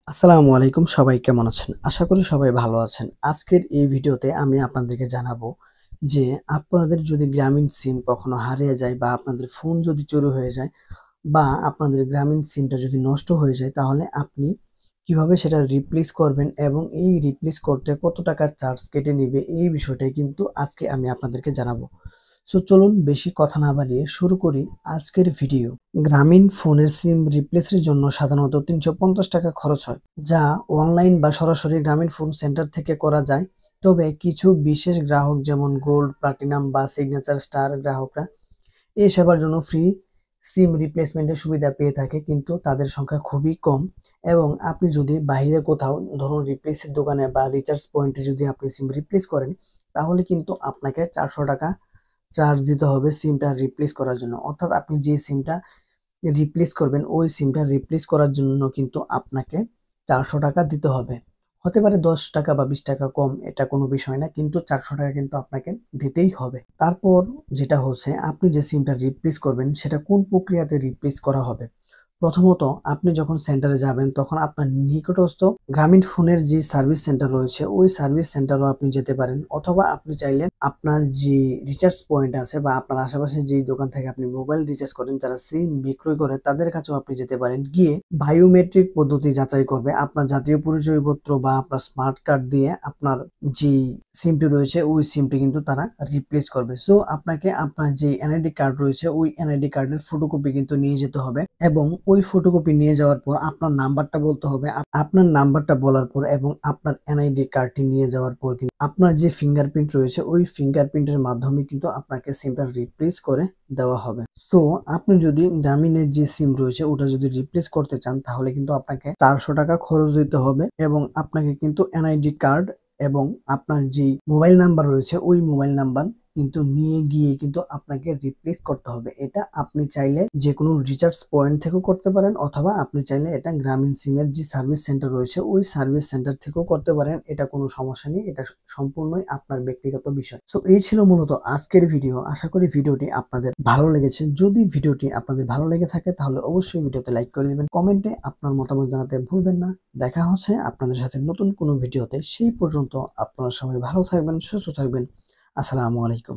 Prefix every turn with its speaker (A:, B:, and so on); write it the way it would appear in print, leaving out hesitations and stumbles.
A: আসসালামু আলাইকুম, সবাই কেমন আছেন? আশা করি সবাই ভালো আছেন। আজকের এই ভিডিওতে আমি আপনাদেরকে জানাবো যে আপনাদের যদি গ্রামীণ সিম কখনো হারিয়ে যায় বা আপনাদের ফোন যদি চুরি হয়ে যায় বা আপনাদের গ্রামীণ সিমটা যদি নষ্ট হয়ে যায়, তাহলে আপনি কিভাবে সেটা রিপ্লেস করবেন এবং এই রিপ্লেস করতে কত টাকা চার্জ কেটে নিবে, এই বিষয়টাই কিন্তু আজকে আমি আপনাদেরকে জানাবো। সো চলুন বেশি কথা না বাড়িয়ে শুরু করি আজকের ভিডিও। গ্রামীণ ফোনের সিম রিপ্লেসের জন্য সাধারণত ৩৫০ টাকা খরচ হয়, যা অনলাইন বা সরাসরি গ্রামীণ ফোন সেন্টার থেকে করা যায়। তবে কিছু বিশেষ গ্রাহক যেমন গোল্ড, প্লাটিনাম বা সিগনেচার স্টার গ্রাহকরা এই সেবার জন্য ফ্রি সিম রিপ্লেসমেন্টের সুবিধা পেয়ে থাকে, কিন্তু তাদের সংখ্যা খুবই কম। এবং আপনি যদি বাইরে কোথাও ধরুন রিপ্লেসের দোকানে বা রিচার্জ পয়েন্টে যদি আপনি সিম রিপ্লেস করেন, তাহলে কিন্তু আপনাকে ৪০০ টাকা চার্জ দিতে হবে সিমটা রিপ্লেস করার জন্য। অর্থাৎ আপনি যে সিমটা রিপ্লেস করবেন, ওই সিমটা রিপ্লেস করার জন্য কিন্তু আপনাকে ৪০০ টাকা দিতে হবে। হতে পারে ১০ টাকা বা ২০ টাকা কম, এটা কোনো বিষয় না। কিন্তু ৪০০ টাকা কিন্তু আপনাকে দিতেই হবে। তারপর যেটা হচ্ছে, আপনি যে সিমটা রিপ্লেস করবেন সেটা কোন প্রক্রিয়াতে রিপ্লেস করা হবে। প্রথমত আপনি যখন সেন্টারে যাবেন তখন আপনার নিকটস্থ গ্রামীণ ফোনের যে সার্ভিস সেন্টার রয়েছে ওই সার্ভিস সেন্টারও আপনি যেতে পারেন, অথবা আপনি চাইলে আপনার যে রিচার্জ পয়েন্ট আছে বা আপনার আশেপাশে যেই দোকান থেকে আপনি মোবাইল রিচার্জ করেন, যারা সিম বিক্রয় করে তাদের কাছেও আপনি যেতে পারেন। গিয়ে বায়োমেট্রিক পদ্ধতি যাচাই করবে, আপনার জাতীয় পরিচয়পত্র বা আপনার স্মার্ট কার্ড দিয়ে আপনার যে সিমটি রয়েছে ওই সিমটি কিন্তু তারা রিপ্লেস করবে। সো আপনাকে আপনার যে এনআইডি কার্ড রয়েছে ওই এনআইডি কার্ডের ফটোকপি কিন্তু নিয়ে যেতে হবে, এবং ওই ফটোকপি নিয়ে যাওয়ার পর আপনার নাম্বারটা বলতে হবে। আপনার নাম্বারটা বলার পর এবং আপনার এনআইডি কার্ডটি নিয়ে যাওয়ার পর কিন্তু আপনার যে ফিঙ্গারপ্রিন্ট রয়েছে ওই ফিঙ্গারপ্রিন্টের মাধ্যমে কিন্তু আপনাকে সিমটা রিপ্লেস করে দেওয়া হবে। সো আপনি যদি গ্রামীণের যে সিম রয়েছে ওটা যদি রিপ্লেস করতে চান, তাহলে কিন্তু আপনাকে ৪০০ টাকা খরচ দিতে হবে, এবং আপনাকে কিন্তু এনআইডি কার্ড এবং আপনার যে মোবাইল নাম্বার রয়েছে ওই মোবাইল নাম্বার কিন্তু নিয়ে গিয়ে কিন্তু আপনাকে রিপ্লেস করতে হবে। এটা আপনি চাইলে যে কোনো রিচার্জ পয়েন্ট থেকেও করতে পারেন, অথবা আপনি চাইলে এটা গ্রামীণ সিমের যে সার্ভিস সেন্টার রয়েছে ওই সার্ভিস সেন্টার থেকেও করতে পারেন। এটা কোনো সমস্যা নেই, এটা সম্পূর্ণই আপনার ব্যক্তিগত বিষয়। সো এই ছিল মূলত আজকের ভিডিও। আশা করি ভিডিওটি আপনাদের ভালো লেগেছে। যদি ভিডিওটি আপনাদের ভালো লেগে থাকে তাহলে অবশ্যই ভিডিওতে লাইক করে দিবেন, কমেন্টে আপনার মতামত জানাতে ভুলবেন না। দেখা হচ্ছে আপনাদের সাথে নতুন কোনো ভিডিওতে। সেই পর্যন্ত আপনারা সবাই ভালো থাকবেন, সুস্থ থাকবেন। আসসালামু আলাইকুম।